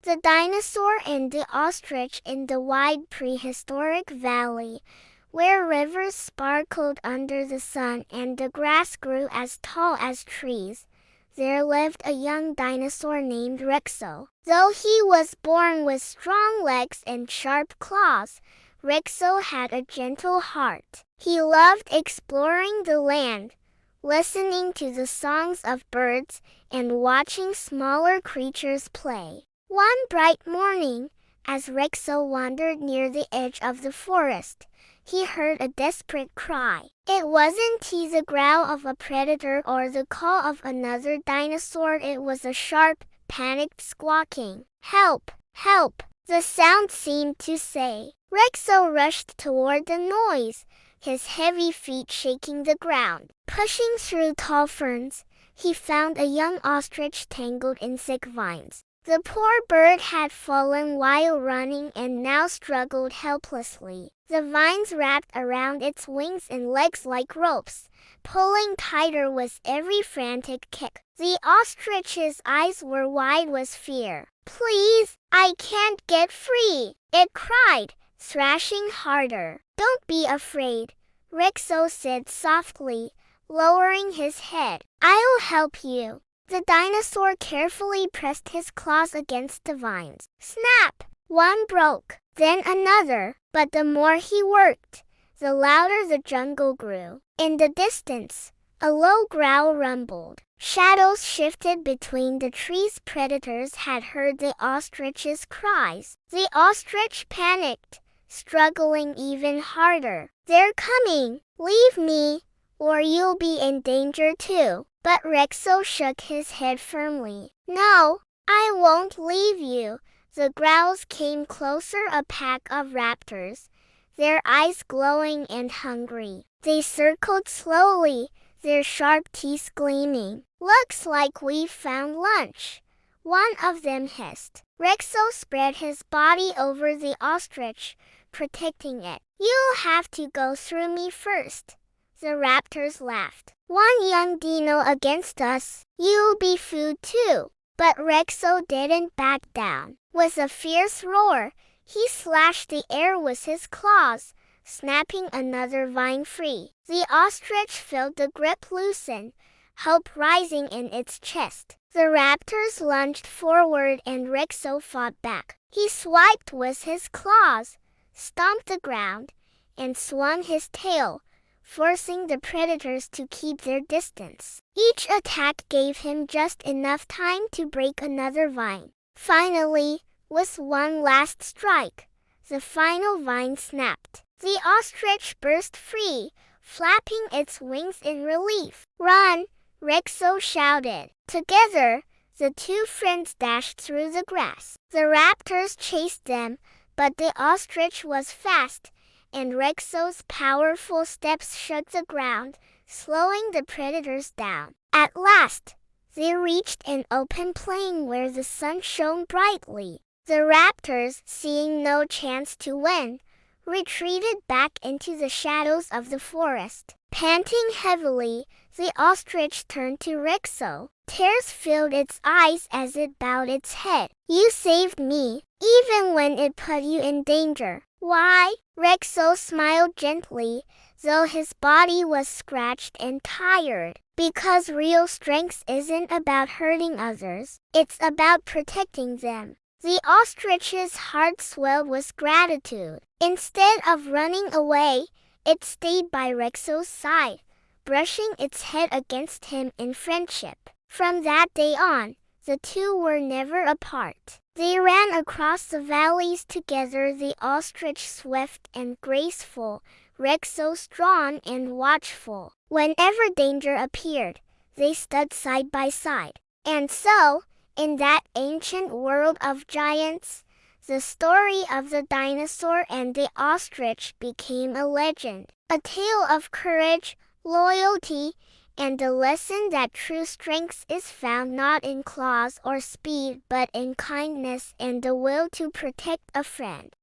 The dinosaur and the ostrich in the wide prehistoric valley, where rivers sparkled under the sun and the grass grew as tall as trees, there lived a young dinosaur named Rexo. Though he was born with strong legs and sharp claws, Rexo had a gentle heart. He loved exploring the land, listening to the songs of birds, and watching smaller creatures play. One bright morning, as Rexo wandered near the edge of the forest, he heard a desperate cry. It wasn't the growl of a predator or the call of another dinosaur. It was a sharp, panicked squawking. "Help! Help!" the sound seemed to say. Rexo rushed toward the noise, his heavy feet shaking the ground. Pushing through tall ferns, he found a young ostrich tangled in thick vines. The poor bird had fallen while running and now struggled helplessly. The vines wrapped around its wings and legs like ropes, pulling tighter with every frantic kick. The ostrich's eyes were wide with fear. "Please, I can't get free," it cried, thrashing harder. "Don't be afraid," Rexo said softly, lowering his head. "I'll help you." The dinosaur carefully pressed his claws against the vines. Snap! One broke, then another, but the more he worked, the louder the jungle grew. In the distance, a low growl rumbled. Shadows shifted between the trees. Predators had heard the ostrich's cries. The ostrich panicked, struggling even harder. "They're coming! Leave me, or you'll be in danger too." But Rexo shook his head firmly. "No, I won't leave you." The growls came closer, a pack of raptors, their eyes glowing and hungry. They circled slowly, their sharp teeth gleaming. "Looks like we've found lunch," one of them hissed. Rexo spread his body over the ostrich, protecting it. "You'll have to go through me first," the raptors laughed. "One young Dino against us, you'll be food too." But Rexo didn't back down. With a fierce roar, he slashed the air with his claws, snapping another vine free. The ostrich felt the grip loosen, hope rising in its chest. The raptors lunged forward and Rexo fought back. He swiped with his claws, stomped the ground, and swung his tail, forcing the predators to keep their distance. Each attack gave him just enough time to break another vine. Finally, with one last strike, the final vine snapped. The ostrich burst free, flapping its wings in relief. "Run!" Rexo shouted. Together, the two friends dashed through the grass. The raptors chased them, but the ostrich was fast, and Rexo's powerful steps shook the ground, slowing the predators down. At last, they reached an open plain where the sun shone brightly. The raptors, seeing no chance to win, retreated back into the shadows of the forest. Panting heavily, the ostrich turned to Rexo. Tears filled its eyes as it bowed its head. "You saved me, even when it put you in danger." "Why?" Rexo smiled gently, though his body was scratched and tired. "Because real strength isn't about hurting others, it's about protecting them." The ostrich's heart swelled with gratitude. Instead of running away, it stayed by Rexo's side, brushing its head against him in friendship. From that day on, the two were never apart. They ran across the valleys together, the ostrich swift and graceful, Rexo strong and watchful. Whenever danger appeared, they stood side by side. And so, in that ancient world of giants, the story of the dinosaur and the ostrich became a legend, a tale of courage, loyalty, and the lesson that true strength is found not in claws or speed but in kindness and the will to protect a friend.